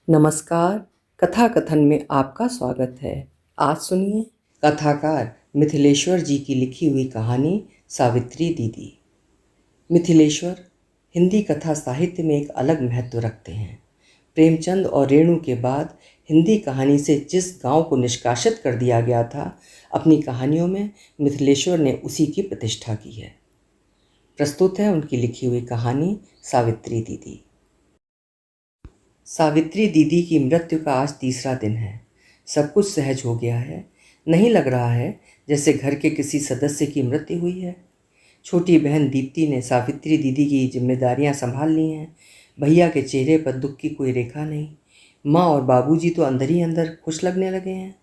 नमस्कार। कथा कथन में आपका स्वागत है। आज सुनिए कथाकार मिथिलेश्वर जी की लिखी हुई कहानी सावित्री दीदी। मिथिलेश्वर हिंदी कथा साहित्य में एक अलग महत्व रखते हैं। प्रेमचंद और रेणु के बाद हिंदी कहानी से जिस गांव को निष्कासित कर दिया गया था, अपनी कहानियों में मिथिलेश्वर ने उसी की प्रतिष्ठा की है। प्रस्तुत है उनकी लिखी हुई कहानी सावित्री दीदी। सावित्री दीदी की मृत्यु का आज तीसरा दिन है। सब कुछ सहज हो गया है। नहीं लग रहा है जैसे घर के किसी सदस्य की मृत्यु हुई है। छोटी बहन दीप्ति ने सावित्री दीदी की जिम्मेदारियां संभाल ली हैं। भैया के चेहरे पर दुख की कोई रेखा नहीं। माँ और बाबूजी तो अंदर ही अंदर खुश लगने लगे हैं।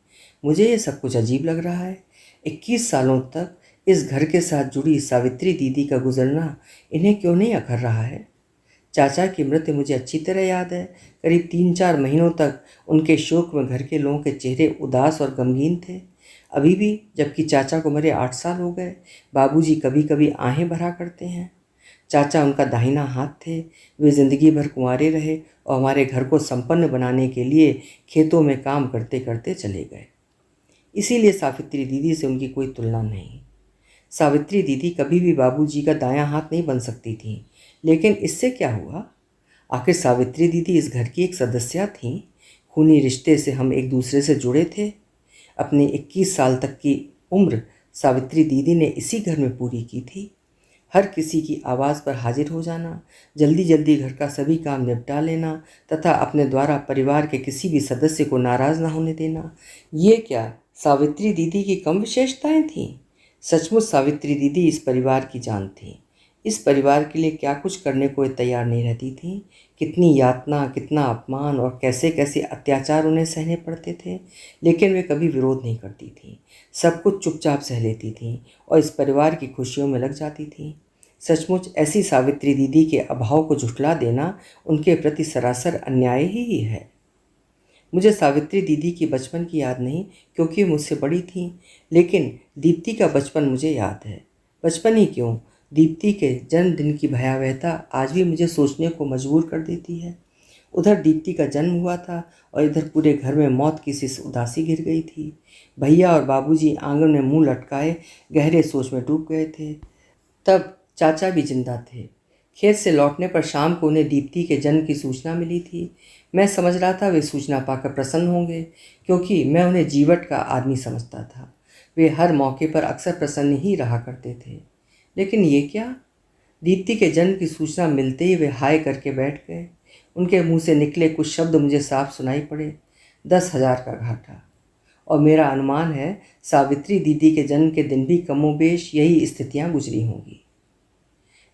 मुझे ये सब कुछ अजीब लग रहा है। 21 सालों तक इस घर के साथ जुड़ी सावित्री दीदी का गुजरना इन्हें क्यों नहीं अखर रहा है। चाचा की मृत्यु मुझे अच्छी तरह याद है। करीब 3-4 महीनों तक उनके शोक में घर के लोगों के चेहरे उदास और गमगीन थे। अभी भी जबकि चाचा को मेरे 8 साल हो गए, बाबूजी कभी कभी आहें भरा करते हैं। चाचा उनका दाहिना हाथ थे। वे जिंदगी भर कुंवारे रहे और हमारे घर को संपन्न बनाने के लिए खेतों में काम करते करते चले गए। इसीलिए सावित्री दीदी से उनकी कोई तुलना नहीं। सावित्री दीदी कभी भी बाबूजी का दायां हाथ नहीं बन सकती थी। लेकिन इससे क्या हुआ? आखिर सावित्री दीदी इस घर की एक सदस्य थीं। खूनी रिश्ते से हम एक दूसरे से जुड़े थे। अपने 21 साल तक की उम्र सावित्री दीदी ने इसी घर में पूरी की थी। हर किसी की आवाज़ पर हाजिर हो जाना, जल्दी जल्दी घर का सभी काम निपटा लेना तथा अपने द्वारा परिवार के किसी भी सदस्य को नाराज़ न होने देना, ये क्या सावित्री दीदी की कम विशेषताएं थीं? सचमुच सावित्री दीदी इस परिवार की जान थी। इस परिवार के लिए क्या कुछ करने को तैयार नहीं रहती थी। कितनी यातना, कितना अपमान और कैसे कैसे अत्याचार उन्हें सहने पड़ते थे, लेकिन वे कभी विरोध नहीं करती थी। सब कुछ चुपचाप सह लेती थी और इस परिवार की खुशियों में लग जाती थी। सचमुच ऐसी सावित्री दीदी के अभाव को झुठला देना उनके प्रति सरासर अन्याय ही है। मुझे सावित्री दीदी की बचपन की याद नहीं, क्योंकि मुझसे बड़ी थी, लेकिन दीप्ति का बचपन मुझे याद है। बचपन ही क्यों, दीप्ति के जन्मदिन की भयावहता आज भी मुझे सोचने को मजबूर कर देती है। उधर दीप्ति का जन्म हुआ था और इधर पूरे घर में मौत की सी उदासी घिर गई थी। भैया और बाबूजी आंगन में मुंह लटकाए गहरे सोच में डूब गए थे। तब चाचा भी जिंदा थे। खेत से लौटने पर शाम को उन्हें दीप्ति के जन्म की सूचना मिली थी। मैं समझ रहा था वे सूचना पाकर प्रसन्न होंगे, क्योंकि मैं उन्हें जीवट का आदमी समझता था। वे हर मौके पर अक्सर प्रसन्न ही रहा करते थे। लेकिन ये क्या? दीप्ति के जन्म की सूचना मिलते ही वे हाय करके बैठ गए। उनके मुंह से निकले कुछ शब्द मुझे साफ सुनाई पड़े। 10,000 का घाटा। और मेरा अनुमान है सावित्री दीदी के जन्म के दिन भी कमोबेश यही स्थितियां गुजरी होंगी।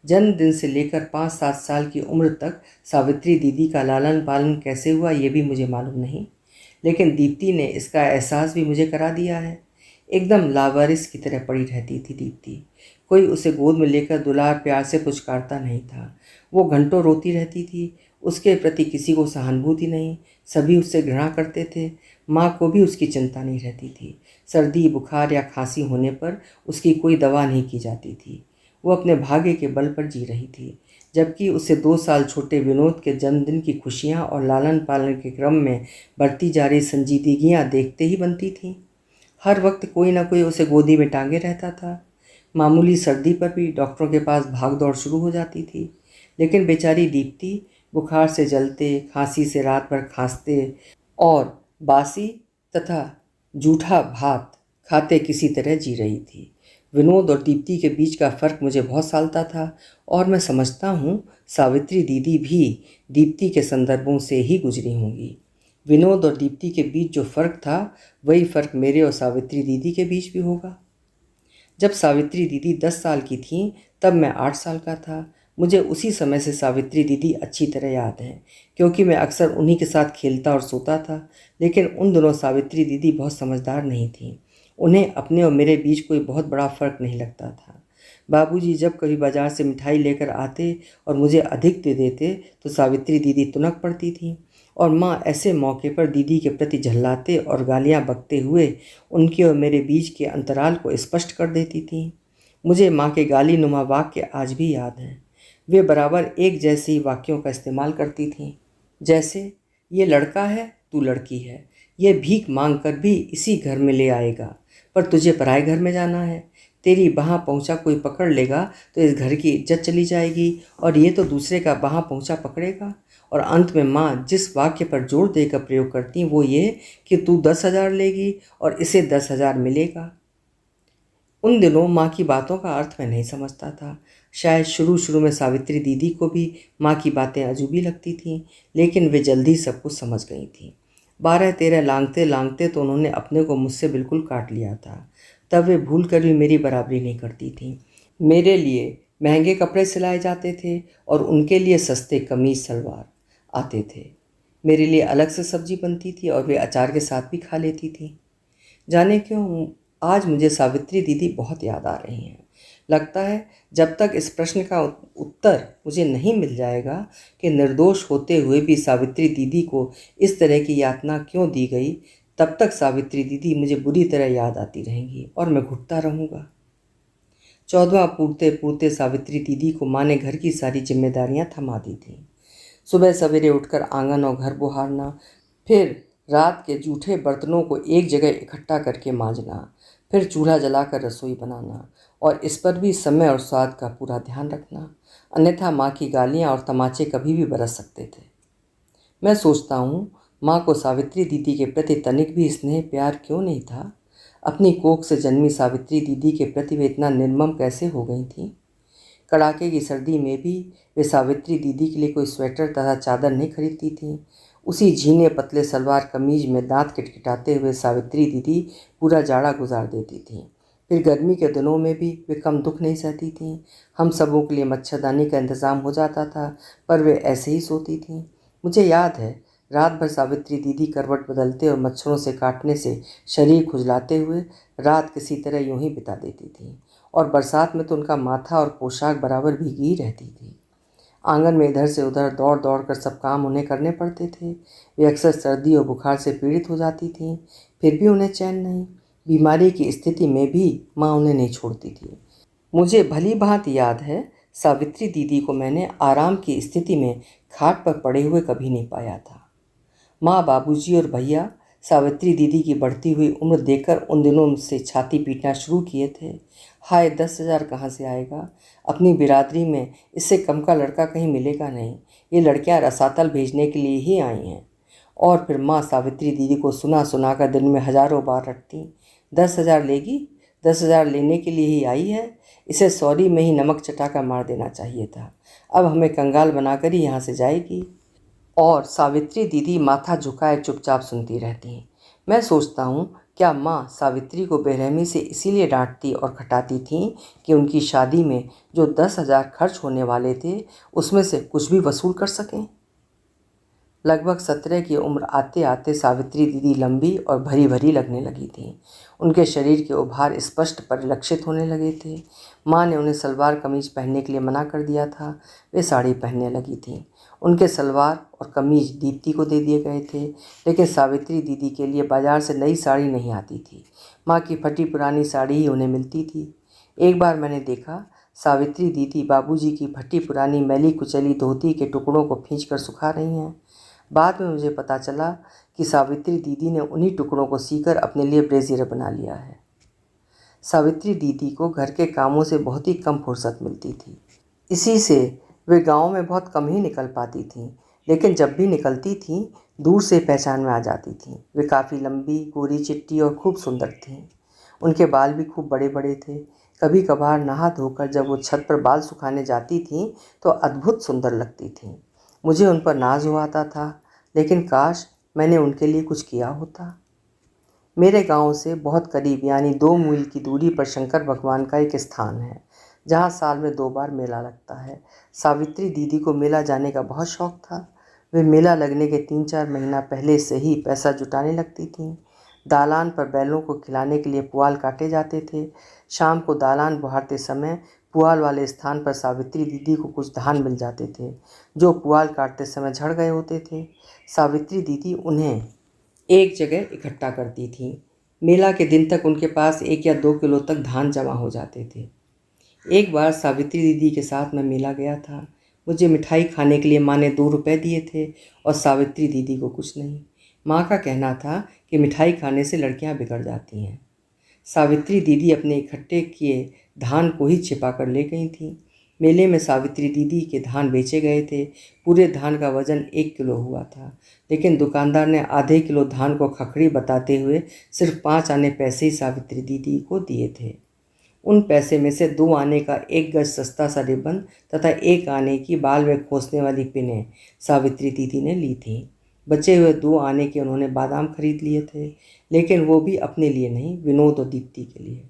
जन्मदिन से लेकर 5-7 साल की उम्र तक सावित्री दीदी का लालन पालन कैसे हुआ ये भी मुझे मालूम नहीं, लेकिन दीप्ति ने इसका एहसास भी मुझे करा दिया है। एकदम लावारिस की तरह पड़ी रहती थी दीप्ति। कोई उसे गोद में लेकर दुलार प्यार से पुचकारता नहीं था। वो घंटों रोती रहती थी। उसके प्रति किसी को सहानुभूति नहीं। सभी उससे घृणा करते थे। माँ को भी उसकी चिंता नहीं रहती थी। सर्दी, बुखार या खांसी होने पर उसकी कोई दवा नहीं की जाती थी। वो अपने भाग्य के बल पर जी रही थी, जबकि उसे 2 साल छोटे विनोद के जन्मदिन की खुशियाँ और लालन पालन के क्रम में बढ़ती जा रही संजीदगियाँ देखते ही बनती थीं। हर वक्त कोई ना कोई उसे गोदी में टांगे रहता था। मामूली सर्दी पर भी डॉक्टरों के पास भाग दौड़ शुरू हो जाती थी। लेकिन बेचारी दीप्ति बुखार से जलते, खांसी से रात भर खांसते और बासी तथा जूठा भात खाते किसी तरह जी रही थी। विनोद और दीप्ति के बीच का फ़र्क मुझे बहुत सालता था और मैं समझता हूँ सावित्री दीदी भी दीप्ति के संदर्भों से ही गुजरी होंगी। विनोद और दीप्ति के बीच जो फ़र्क था, वही फ़र्क मेरे और सावित्री दीदी के बीच भी होगा। जब सावित्री दीदी 10 साल की थीं, तब मैं 8 साल का था। मुझे उसी समय से सावित्री दीदी अच्छी तरह याद है, क्योंकि मैं अक्सर उन्हीं के साथ खेलता और सोता था। लेकिन उन दिनों सावित्री दीदी बहुत समझदार नहीं थीं। उन्हें अपने और मेरे बीच कोई बहुत बड़ा फ़र्क नहीं लगता था। बाबूजी जब कभी बाज़ार से मिठाई लेकर आते और मुझे अधिक दे देते, तो सावित्री दीदी तुनक पड़ती थी और माँ ऐसे मौके पर दीदी के प्रति झल्लाते और गालियाँ बकते हुए उनके और मेरे बीच के अंतराल को स्पष्ट कर देती थीं। मुझे माँ के गाली नुमा वाक्य आज भी याद हैं। वे बराबर एक जैसे ही वाक्यों का इस्तेमाल करती थीं, जैसे ये लड़का है, तू लड़की है। ये भीख मांग कर भी इसी घर में ले आएगा, पर तुझे पराए घर में जाना है। तेरी बाँह पहुँचा कोई पकड़ लेगा तो इस घर की इज्जत चली जाएगी, और ये तो दूसरे का बाँह पहुँचा पकड़ेगा। और अंत में माँ जिस वाक्य पर जोर देकर प्रयोग करती वो ये कि तू 10,000 लेगी और इसे 10,000 मिलेगा। उन दिनों माँ की बातों का अर्थ मैं नहीं समझता था। शायद शुरू शुरू में सावित्री दीदी को भी माँ की बातें अजूबी लगती थीं, लेकिन वे जल्दी सब कुछ समझ गई थीं। 12-13 लांघते लांघते तो उन्होंने अपने को मुझसे बिल्कुल काट लिया था। तब वे भूल कर भी मेरी बराबरी नहीं करती थीं। मेरे लिए महंगे कपड़े सिलाए जाते थे और उनके लिए सस्ते कमीज सलवार आते थे। मेरे लिए अलग से सब्जी बनती थी और वे अचार के साथ भी खा लेती थी। जाने क्यों आज मुझे सावित्री दीदी बहुत याद आ रही हैं। लगता है जब तक इस प्रश्न का उत्तर मुझे नहीं मिल जाएगा कि निर्दोष होते हुए भी सावित्री दीदी को इस तरह की यातना क्यों दी गई, तब तक सावित्री दीदी मुझे बुरी तरह याद आती रहेंगी और मैं घुटता रहूँगा। 14वां पूरते पूरते सावित्री दीदी को माँ ने घर की सारी जिम्मेदारियां थमा दी थीं। सुबह सवेरे उठकर आंगन और घर बुहारना, फिर रात के जूठे बर्तनों को एक जगह इकट्ठा करके मांजना, फिर चूल्हा जलाकर रसोई बनाना, और इस पर भी समय और स्वाद का पूरा ध्यान रखना, अन्यथा माँ की गालियाँ और तमाचे कभी भी बरस सकते थे। मैं सोचता हूँ माँ को सावित्री दीदी के प्रति तनिक भी स्नेह प्यार क्यों नहीं था। अपनी कोख से जन्मी सावित्री दीदी के प्रति वे इतना निर्मम कैसे हो गई थीं। कड़ाके की सर्दी में भी वे सावित्री दीदी के लिए कोई स्वेटर तथा चादर नहीं खरीदती थीं। उसी झीने पतले सलवार कमीज में दांत किटकिटाते हुए सावित्री दीदी पूरा जाड़ा गुजार देती थीं। फिर गर्मी के दिनों में भी वे कम दुख नहीं सहती थीं। हम सबों के लिए मच्छरदानी का इंतज़ाम हो जाता था, पर वे ऐसे ही सोती थीं। मुझे याद है रात भर सावित्री दीदी करवट बदलते और मच्छरों से काटने से शरीर खुजलाते हुए रात किसी तरह यूं ही बिता देती थीं, और बरसात में तो उनका माथा और पोशाक बराबर भीगी ही रहती थी। आंगन में इधर से उधर दौड़ दौड़ कर सब काम उन्हें करने पड़ते थे। वे अक्सर सर्दी और बुखार से पीड़ित हो जाती थीं, फिर भी उन्हें चैन नहीं। बीमारी की स्थिति में भी माँ उन्हें नहीं छोड़ती थी। मुझे भली भांति याद है सावित्री दीदी को मैंने आराम की स्थिति में खाट पर पड़े हुए कभी नहीं पाया था। माँ, बाबूजी और भैया सावित्री दीदी की बढ़ती हुई उम्र देखकर उन दिनों से छाती पीटना शुरू किए थे। हाय 10,000 कहाँ से आएगा। अपनी बिरादरी में इससे कम का लड़का कहीं मिलेगा नहीं। ये लड़कियां रसातल भेजने के लिए ही आई हैं। और फिर माँ सावित्री दीदी को सुना सुना कर दिन में हजारों बार रटती, 10,000 लेगी, 10,000 लेने के लिए ही आई है। इसे सॉरी में ही नमक चटाकर मार देना चाहिए था। अब हमें कंगाल बनाकर ही यहाँ से जाएगी। और सावित्री दीदी माथा झुकाए चुपचाप सुनती रहती। मैं सोचता हूँ क्या माँ सावित्री को बेरहमी से इसीलिए डांटती और खटाती थीं कि उनकी शादी में जो 10,000 खर्च होने वाले थे उसमें से कुछ भी वसूल कर सकें। लगभग 17 की उम्र आते आते सावित्री दीदी लंबी और भरी भरी लगने लगी थीं। उनके शरीर के उभार स्पष्ट परिलक्षित होने लगे थे। माँ ने उन्हें सलवार कमीज पहनने के लिए मना कर दिया था। वे साड़ी पहनने लगी थीं। उनके सलवार और कमीज दीप्ति को दे दिए गए थे, लेकिन सावित्री दीदी के लिए बाजार से नई साड़ी नहीं आती थी। माँ की फटी पुरानी साड़ी ही उन्हें मिलती थी। एक बार मैंने देखा सावित्री दीदी बाबूजी की फटी पुरानी मैली कुचली धोती के टुकड़ों को खींचकर सुखा रही हैं। बाद में मुझे पता चला कि सावित्री दीदी ने उन्हीं टुकड़ों को सीकर अपने लिए ब्रेजियर बना लिया है। सावित्री दीदी को घर के कामों से बहुत ही कम फुर्सत मिलती थी। इसी से वे गांव में बहुत कम ही निकल पाती थीं, लेकिन जब भी निकलती थीं दूर से पहचान में आ जाती थीं। वे काफ़ी लंबी, गोरी चिट्टी और खूब सुंदर थीं। उनके बाल भी खूब बड़े बड़े थे। कभी कभार नहा धोकर जब वो छत पर बाल सुखाने जाती थीं तो अद्भुत सुंदर लगती थीं। मुझे उन पर नाज हो आता था, लेकिन काश मैंने उनके लिए कुछ किया होता। मेरे गांव से बहुत करीब यानी 2 मील की दूरी पर शंकर भगवान का एक स्थान है, जहां साल में 2 बार मेला लगता है। सावित्री दीदी को मेला जाने का बहुत शौक था। वे मेला लगने के 3-4 महीना पहले से ही पैसा जुटाने लगती थीं। दालान पर बैलों को खिलाने के लिए पुआल काटे जाते थे। शाम को दालान बुहारते समय पुआल वाले स्थान पर सावित्री दीदी को कुछ धान मिल जाते थे, जो पुआल काटते समय झड़ गए होते थे। सावित्री दीदी उन्हें एक जगह इकट्ठा करती थीं। मेला के दिन तक उनके पास 1 या 2 किलो तक धान जमा हो जाते थे। एक बार सावित्री दीदी के साथ मैं मेला गया था। मुझे मिठाई खाने के लिए माँ ने 2 रुपए दिए थे और सावित्री दीदी को कुछ नहीं। माँ का कहना था कि मिठाई खाने से लड़कियाँ बिगड़ जाती हैं। सावित्री दीदी अपने इकट्ठे किए धान को ही छिपा कर ले गई थीं। मेले में सावित्री दीदी के धान बेचे गए थे। पूरे धान का वजन 1 किलो हुआ था, लेकिन दुकानदार ने आधे किलो धान को खखड़ी बताते हुए सिर्फ 5 आने पैसे ही सावित्री दीदी को दिए थे। उन पैसे में से 2 आने का 1 गज सस्ता सा रिबन तथा 1 आने की बाल में खोसने वाली पिनें सावित्री दीदी ने ली थी। बचे हुए 2 आने के उन्होंने बादाम खरीद लिए थे, लेकिन वो भी अपने लिए नहीं, विनोद और दीप्ति के लिए।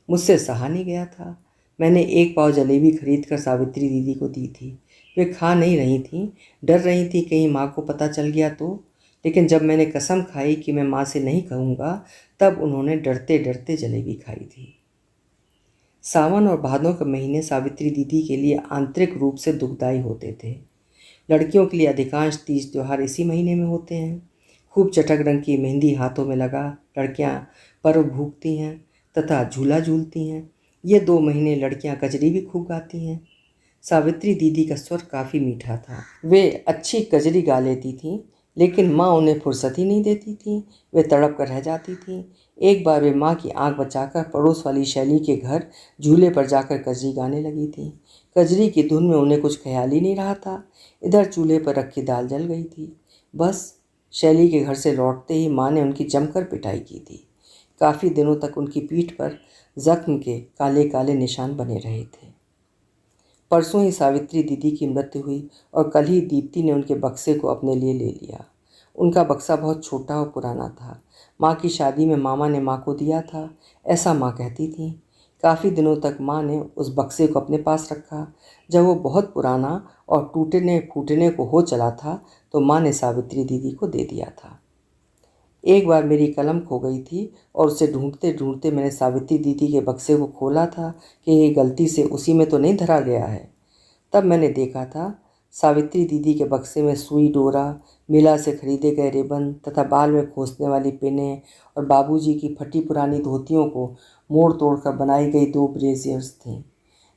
मुझसे सहा नहीं गया था। मैंने 1 पाव जलेबी खरीद कर सावित्री दीदी को दी थी। वे खा नहीं रही थीं, डर रही थी कहीं माँ को पता चल गया तो। लेकिन जब मैंने कसम खाई कि मैं माँ से नहीं कहूँगा, तब उन्होंने डरते डरते जलेबी खाई थी। सावन और भादों के महीने सावित्री दीदी के लिए आंतरिक रूप से दुखदायी होते थे। लड़कियों के लिए अधिकांश तीज त्यौहार इसी महीने में होते हैं। खूब चटक रंग की मेहंदी हाथों में लगा लड़कियां पर्व भूखती हैं तथा झूला झूलती हैं। ये 2 महीने लड़कियां कजरी भी खूब गाती हैं। सावित्री दीदी का स्वर काफ़ी मीठा था। वे अच्छी कजरी गा लेती थीं, लेकिन माँ उन्हें फुर्सत ही नहीं देती थी। वे तड़प कर रह जाती थीं। एक बार वे माँ की आंख बचाकर पड़ोस वाली शैली के घर झूले पर जाकर कजरी गाने लगी थीं। कजरी की धुन में उन्हें कुछ ख्याल ही नहीं रहा था। इधर चूल्हे पर रखी दाल जल गई थी। बस शैली के घर से लौटते ही माँ ने उनकी जमकर पिटाई की थी। काफ़ी दिनों तक उनकी पीठ पर जख्म के काले काले निशान बने रहे थे। परसों ही सावित्री दीदी की मृत्यु हुई और कल ही दीप्ति ने उनके बक्से को अपने लिए ले लिया। उनका बक्सा बहुत छोटा और पुराना था। माँ की शादी में मामा ने माँ को दिया था, ऐसा माँ कहती थी। काफ़ी दिनों तक माँ ने उस बक्से को अपने पास रखा। जब वो बहुत पुराना और टूटने फूटने को हो चला था तो माँ ने सावित्री दीदी को दे दिया था। एक बार मेरी कलम खो गई थी और उसे ढूंढते ढूंढते मैंने सावित्री दीदी के बक्से को खोला था कि ये गलती से उसी में तो नहीं धरा गया है। तब मैंने देखा था सावित्री दीदी के बक्से में सुई डोरा, मेला से खरीदे गए रिबन तथा बाल में खोसने वाली पिनें और बाबूजी की फटी पुरानी धोतियों को मोड़ तोड़ कर बनाई गई 2 ब्रेजियर्स थीं।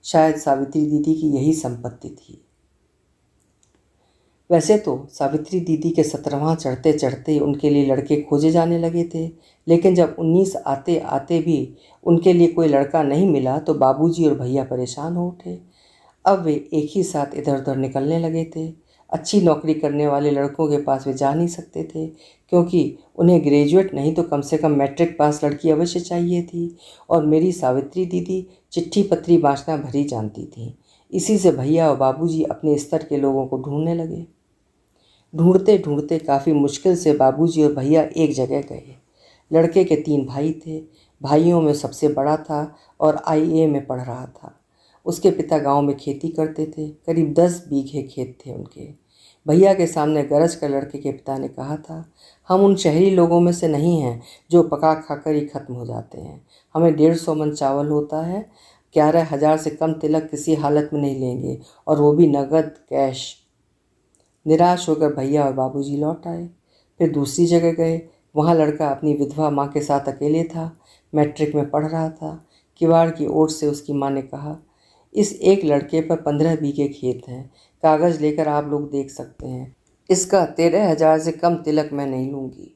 शायद सावित्री दीदी की यही संपत्ति थी। वैसे तो सावित्री दीदी के 17वां चढ़ते चढ़ते उनके लिए लड़के खोजे जाने लगे थे, लेकिन जब 19 आते आते भी उनके लिए कोई लड़का नहीं मिला तो बाबूजी और भैया परेशान हो उठे। अब वे एक ही साथ इधर उधर निकलने लगे थे। अच्छी नौकरी करने वाले लड़कों के पास वे जा नहीं सकते थे, क्योंकि उन्हें ग्रेजुएट नहीं तो कम से कम मैट्रिक पास लड़की अवश्य चाहिए थी। और मेरी सावित्री दीदी चिट्ठी पत्री बाँचना भरी जानती थी। इसी से भैया और बाबूजी अपने स्तर के लोगों को ढूंढने लगे। ढूंढते ढूंढते काफ़ी मुश्किल से बाबूजी और भैया एक जगह गए। लड़के के 3 भाई थे। भाइयों में सबसे बड़ा था और आईए में पढ़ रहा था। उसके पिता गांव में खेती करते थे। करीब 10 बीघे खेत थे उनके। भैया के सामने गरज कर लड़के के पिता ने कहा था, हम उन शहरी लोगों में से नहीं हैं जो पका खाकर ही खत्म हो जाते हैं। हमें 150 मन चावल होता है। 11,000 से कम तिलक किसी हालत में नहीं लेंगे, और वो भी नगद कैश। निराश होकर भैया और बाबूजी लौट आए। फिर दूसरी जगह गए। वहाँ लड़का अपनी विधवा माँ के साथ अकेले था। मैट्रिक में पढ़ रहा था। किवाड़ की ओर से उसकी माँ ने कहा, इस एक लड़के पर 15 बीघे खेत हैं। कागज़ लेकर आप लोग देख सकते हैं। इसका 13,000 से कम तिलक मैं नहीं लूँगी।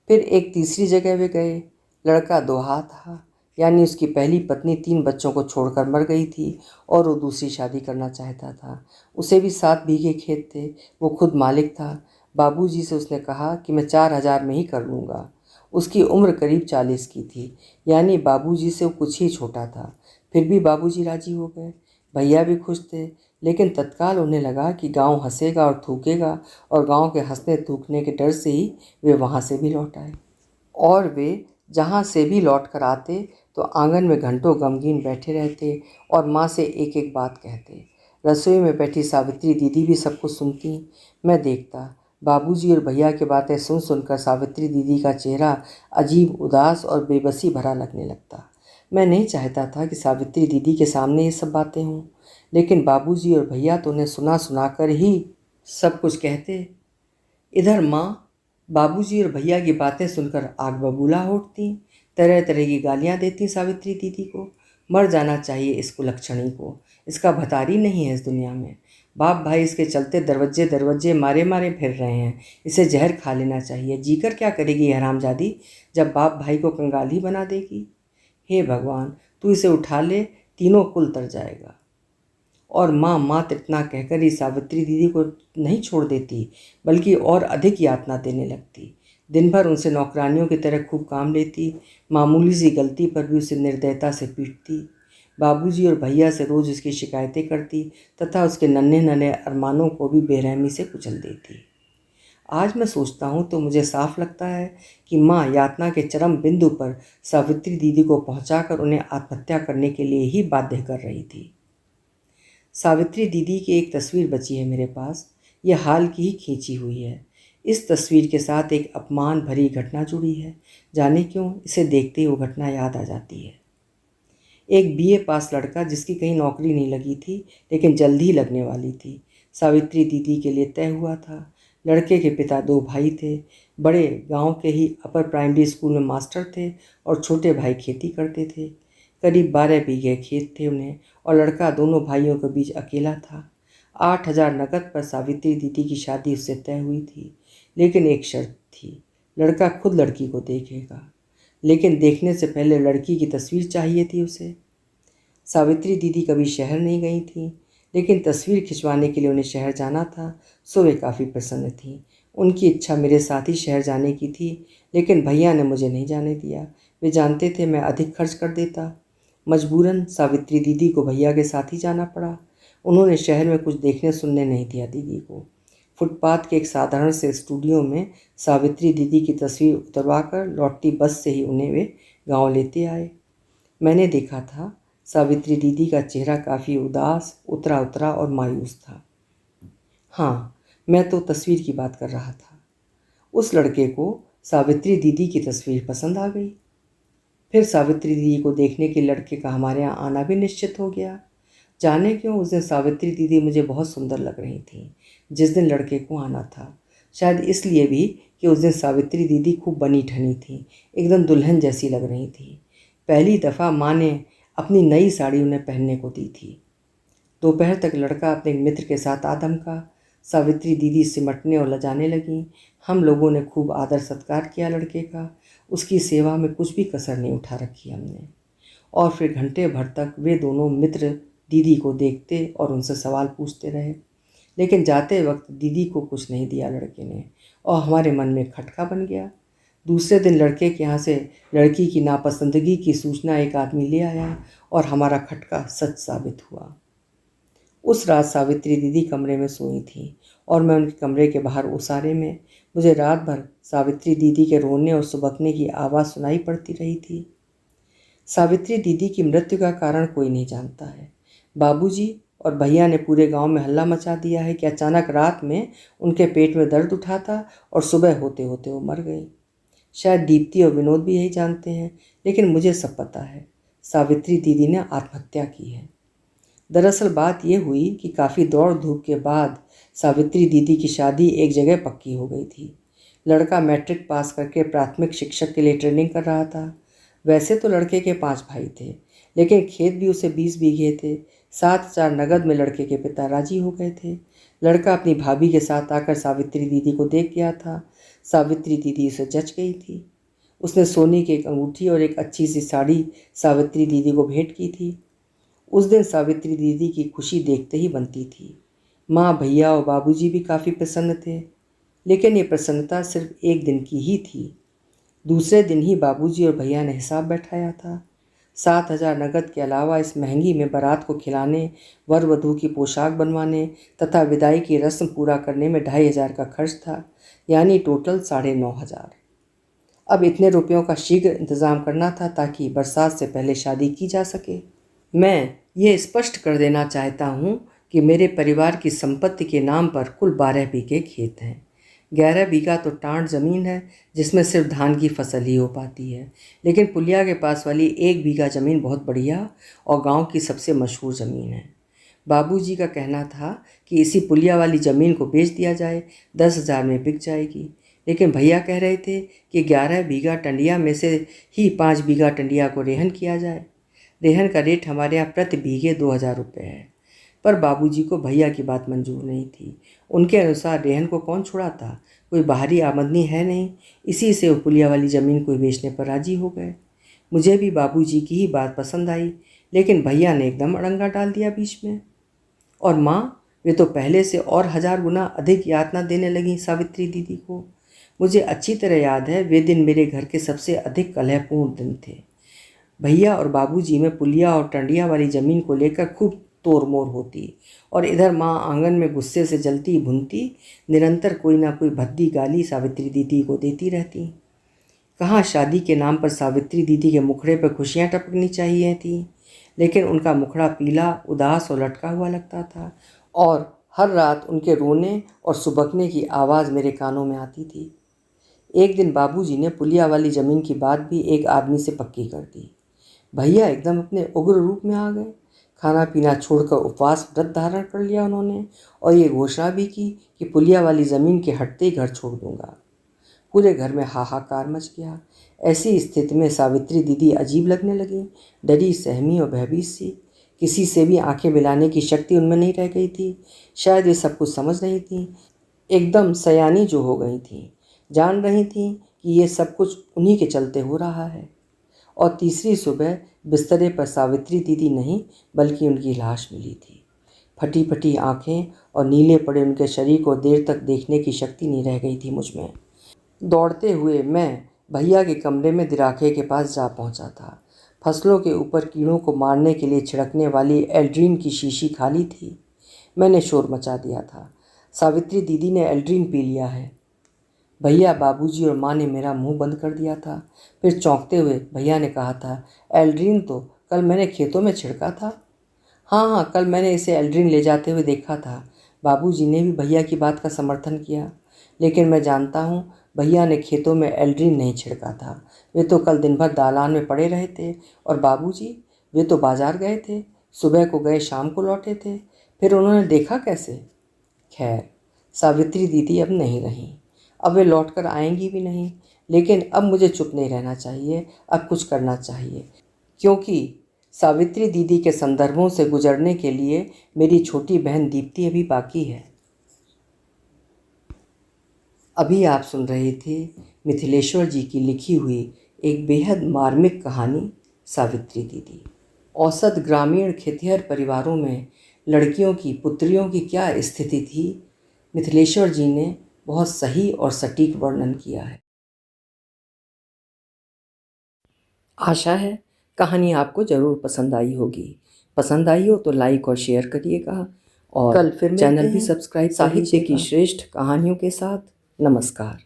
फिर एक तीसरी जगह वे गए। लड़का दोहा था, यानी उसकी पहली पत्नी 3 बच्चों को छोड़कर मर गई थी और वो दूसरी शादी करना चाहता था। उसे भी 7 बीघे खेत थे। वो खुद मालिक था। बाबूजी से उसने कहा कि मैं 4,000 में ही कर लूँगा। उसकी उम्र करीब 40 की थी, यानी बाबूजी से वो कुछ ही छोटा था। फिर भी बाबूजी राजी हो गए। भैया भी खुश थे, लेकिन तत्काल उन्हें लगा कि गांव हंसेगा और थूकेगा, और गांव के हंसने थूकने के डर से ही वे वहां से भी लौट आए। और वे जहाँ से भी लौट कर आते तो आंगन में घंटों गमगीन बैठे रहते और माँ से एक एक बात कहते। रसोई में बैठी सावित्री दीदी भी सब कुछ सुनती। मैं देखता। बाबूजी और भैया की बातें सुन सुनकर सावित्री दीदी का चेहरा अजीब उदास और बेबसी भरा लगने लगता। मैं नहीं चाहता था कि सावित्री दीदी के सामने ये सब बातें हों, लेकिन बाबूजी और भैया तो उन्हें सुना सुना कर ही सब कुछ कहते। इधर माँ बाबूजी और भैया की बातें सुनकर आग बबूला हो उठती। तरह तरह की गालियाँ देती सावित्री दीदी को। मर जाना चाहिए इस कुलक्षणी को, इसका भतारी नहीं है इस दुनिया में। बाप भाई इसके चलते दरवाजे दरवाजे मारे मारे फिर रहे हैं। इसे जहर खा लेना चाहिए। जीकर क्या करेगी ये हरामजादी, जब बाप भाई को कंगाल ही बना देगी। हे भगवान, तू इसे उठा ले, तीनों कुल तर जाएगा। और माँ मात्र इतना कहकर ही सावित्री दीदी को नहीं छोड़ देती, बल्कि और अधिक यातना देने लगती। दिन भर उनसे नौकरानियों की तरह खूब काम लेती। मामूली सी गलती पर भी उसे निर्दयता से पीटती। बाबूजी और भैया से रोज़ उसकी शिकायतें करती तथा उसके नन्हे नन्हे अरमानों को भी बेरहमी से कुचल देती। आज मैं सोचता हूँ तो मुझे साफ लगता है कि माँ यातना के चरम बिंदु पर सावित्री दीदी को पहुँचाकर उन्हें आत्महत्या करने के लिए ही बाध्य कर रही थी। सावित्री दीदी की एक तस्वीर बची है मेरे पास। यह हाल की ही खींची हुई है। इस तस्वीर के साथ एक अपमान भरी घटना जुड़ी है। जाने क्यों इसे देखते ही वो घटना याद आ जाती है। एक बीए पास लड़का जिसकी कहीं नौकरी नहीं लगी थी, लेकिन जल्द ही लगने वाली थी, सावित्री दीदी के लिए तय हुआ था। लड़के के पिता 2 भाई थे। बड़े गांव के ही अपर प्राइमरी स्कूल में मास्टर थे और छोटे भाई खेती करते थे। करीब 12 बीघे खेत थे उन्हें, और लड़का दोनों भाइयों के बीच अकेला था। 8,000 नकद पर सावित्री दीदी की शादी उससे तय हुई थी, लेकिन एक शर्त थी, लड़का खुद लड़की को देखेगा। लेकिन देखने से पहले लड़की की तस्वीर चाहिए थी उसे। सावित्री दीदी कभी शहर नहीं गई थी, लेकिन तस्वीर खिंचवाने के लिए उन्हें शहर जाना था, सो वे काफ़ी प्रसन्न थीं। उनकी इच्छा मेरे साथ ही शहर जाने की थी, लेकिन भैया ने मुझे नहीं जाने दिया। वे जानते थे मैं अधिक खर्च कर देता। मजबूरन सावित्री दीदी को भैया के साथ ही जाना पड़ा। उन्होंने शहर में कुछ देखने सुनने नहीं दिया दीदी को। फुटपाथ के एक साधारण से स्टूडियो में सावित्री दीदी की तस्वीर उतरवा कर लौटती बस से ही उन्हें वे गांव लेते आए। मैंने देखा था सावित्री दीदी का चेहरा काफ़ी उदास, उतरा उतरा और मायूस था। हाँ, मैं तो तस्वीर की बात कर रहा था। उस लड़के को सावित्री दीदी की तस्वीर पसंद आ गई। फिर सावित्री दीदी को देखने के लड़के का हमारे यहाँ आना भी निश्चित हो गया। जाने क्यों उस दिन सावित्री दीदी मुझे बहुत सुंदर लग रही थी जिस दिन लड़के को आना था। शायद इसलिए भी कि उस दिन सावित्री दीदी खूब बनी ठनी थी, एकदम दुल्हन जैसी लग रही थी। पहली दफ़ा माँ ने अपनी नई साड़ी उन्हें पहनने को दी थी। दोपहर तक लड़का अपने एक मित्र के साथ आ धमका। सावित्री दीदी सिमटने और लजाने लगीं। हम लोगों ने खूब आदर सत्कार किया लड़के का। उसकी सेवा में कुछ भी कसर नहीं उठा रखी हमने। और फिर घंटे भर तक वे दोनों मित्र दीदी को देखते और उनसे सवाल पूछते रहे, लेकिन जाते वक्त दीदी को कुछ नहीं दिया लड़के ने, और हमारे मन में खटका बन गया। दूसरे दिन लड़के के यहाँ से लड़की की नापसंदगी की सूचना एक आदमी ले आया और हमारा खटका सच साबित हुआ। उस रात सावित्री दीदी कमरे में सोई थी और मैं उनके कमरे के बाहर ओसारे में। मुझे रात भर सावित्री दीदी के रोने और सुबकने की आवाज़ सुनाई पड़ती रही थी। सावित्री दीदी की मृत्यु का कारण कोई नहीं जानता है। बाबूजी और भैया ने पूरे गांव में हल्ला मचा दिया है कि अचानक रात में उनके पेट में दर्द उठा था और सुबह होते होते वो मर गई। शायद दीप्ति और विनोद भी यही जानते हैं, लेकिन मुझे सब पता है, सावित्री दीदी ने आत्महत्या की है। दरअसल बात यह हुई कि काफ़ी दौड़ धूप के बाद सावित्री दीदी की शादी एक जगह पक्की हो गई थी। लड़का मैट्रिक पास करके प्राथमिक शिक्षक के लिए ट्रेनिंग कर रहा था। वैसे तो लड़के के 5 भाई थे, लेकिन खेत भी उसे 20 बीघे थे। 7,000 नगद में लड़के के पिता राजी हो गए थे। लड़का अपनी भाभी के साथ आकर सावित्री दीदी को देख गया था। सावित्री दीदी उसे जच गई थी। उसने सोने की एक अंगूठी और एक अच्छी सी साड़ी सावित्री दीदी को भेंट की थी। उस दिन सावित्री दीदी की खुशी देखते ही बनती थी। माँ, भैया और बाबूजी भी काफ़ी प्रसन्न थे, लेकिन ये प्रसन्नता सिर्फ एक दिन की ही थी। दूसरे दिन ही बाबूजी और भैया ने हिसाब बैठाया था। 7,000 नकद के अलावा इस महंगी में बारात को खिलाने, वर वधू की पोशाक बनवाने तथा विदाई की रस्म पूरा करने में 2,500 का खर्च था, यानी टोटल 9,500। अब इतने रुपयों का शीघ्र इंतज़ाम करना था ताकि बरसात से पहले शादी की जा सके। मैं ये स्पष्ट कर देना चाहता हूँ कि मेरे परिवार की संपत्ति के नाम पर कुल 12 बीघे खेत हैं। 11 बीघा तो टांड ज़मीन है जिसमें सिर्फ धान की फसल ही हो पाती है, लेकिन पुलिया के पास वाली 1 बीघा ज़मीन बहुत बढ़िया और गांव की सबसे मशहूर ज़मीन है। बाबूजी का कहना था कि इसी पुलिया वाली ज़मीन को बेच दिया जाए, 10,000 में बिक जाएगी, लेकिन भैया कह रहे थे कि 11 बीघा टंडिया में से ही 5 बीघा टंडिया को रेहन किया जाए। रेहन का रेट हमारे यहाँ प्रति बीघे 2,000 रुपये है। पर बाबूजी को भैया की बात मंजूर नहीं थी। उनके अनुसार रेहन को कौन छुड़ाता, कोई बाहरी आमदनी है नहीं, इसी से वो पुलिया वाली ज़मीन को बेचने पर राजी हो गए। मुझे भी बाबूजी की ही बात पसंद आई, लेकिन भैया ने एकदम अड़ंगा डाल दिया बीच में। और माँ, वे तो पहले से और 1000 गुना अधिक यातना देने लगी सावित्री दीदी को। मुझे अच्छी तरह याद है, वे दिन मेरे घर के सबसे अधिक कलहपूर्ण दिन थे। भैया और बाबूजी में पुलिया और टंडिया वाली ज़मीन को लेकर खूब तोड़मोड़ होती, और इधर माँ आंगन में गुस्से से जलती भुनती, निरंतर कोई ना कोई भद्दी गाली सावित्री दीदी को देती रहती। कहाँ शादी के नाम पर सावित्री दीदी के मुखड़े पर खुशियाँ टपकनी चाहिए थी, लेकिन उनका मुखड़ा पीला, उदास और लटका हुआ लगता था, और हर रात उनके रोने और सुबकने की आवाज़ मेरे कानों में आती थी। एक दिन बाबूजी ने पुलिया वाली ज़मीन की बात भी एक आदमी से पक्की कर दी। भैया एकदम अपने उग्र रूप में आ गए। खाना पीना छोड़कर उपवास व्रत धारण कर लिया उन्होंने, और ये घोषणा भी की कि पुलिया वाली ज़मीन के हटते ही घर छोड़ दूंगा। पूरे घर में हाहाकार मच गया। ऐसी स्थिति में सावित्री दीदी अजीब लगने लगी, डरी, सहमी और भयभीत सी। किसी से भी आंखें मिलाने की शक्ति उनमें नहीं रह गई थी। शायद वे सब कुछ समझ रही थीं, एकदम सयानी जो हो गई थीं, जान रही थीं कि ये सब कुछ उन्हीं के चलते हो रहा है। और तीसरी सुबह बिस्तरे पर सावित्री दीदी नहीं, बल्कि उनकी लाश मिली थी। फटी फटी आंखें और नीले पड़े उनके शरीर को देर तक देखने की शक्ति नहीं रह गई थी मुझ में। दौड़ते हुए मैं भैया के कमरे में दिराखे के पास जा पहुंचा था। फसलों के ऊपर कीड़ों को मारने के लिए छिड़कने वाली एल्ड्रीन की शीशी खाली थी। मैंने शोर मचा दिया था, सावित्री दीदी ने एल्ड्रीन पी लिया है। भैया, बाबूजी और माँ ने मेरा मुंह बंद कर दिया था। फिर चौंकते हुए भैया ने कहा था, एल्ड्रीन तो कल मैंने खेतों में छिड़का था। हाँ, कल मैंने इसे एल्ड्रीन ले जाते हुए देखा था। बाबूजी ने भी भैया की बात का समर्थन किया, लेकिन मैं जानता हूँ भैया ने खेतों में एल्ड्रीन नहीं छिड़का था। वे तो कल दिन भर दालान में पड़े रहे थे। और बाबूजी, वे तो बाजार गए थे, सुबह को गए, शाम को लौटे थे। फिर उन्होंने देखा कैसे? खैर, सावित्री दीदी अब नहीं रहीं, अब वे लौट कर आएंगी भी नहीं। लेकिन अब मुझे चुप नहीं रहना चाहिए, अब कुछ करना चाहिए, क्योंकि सावित्री दीदी के संदर्भों से गुजरने के लिए मेरी छोटी बहन दीप्ति अभी बाकी है। अभी आप सुन रहे थे मिथिलेश्वर जी की लिखी हुई एक बेहद मार्मिक कहानी, सावित्री दीदी। औसत ग्रामीण खेतिहर परिवारों में लड़कियों की, पुत्रियों की क्या स्थिति थी, मिथिलेश्वर जी ने बहुत सही और सटीक वर्णन किया है। आशा है कहानी आपको ज़रूर पसंद आई होगी। पसंद आई हो तो लाइक और शेयर करिएगा, और कल फिर चैनल भी सब्सक्राइब, साहित्य की श्रेष्ठ कहानियों के साथ। नमस्कार।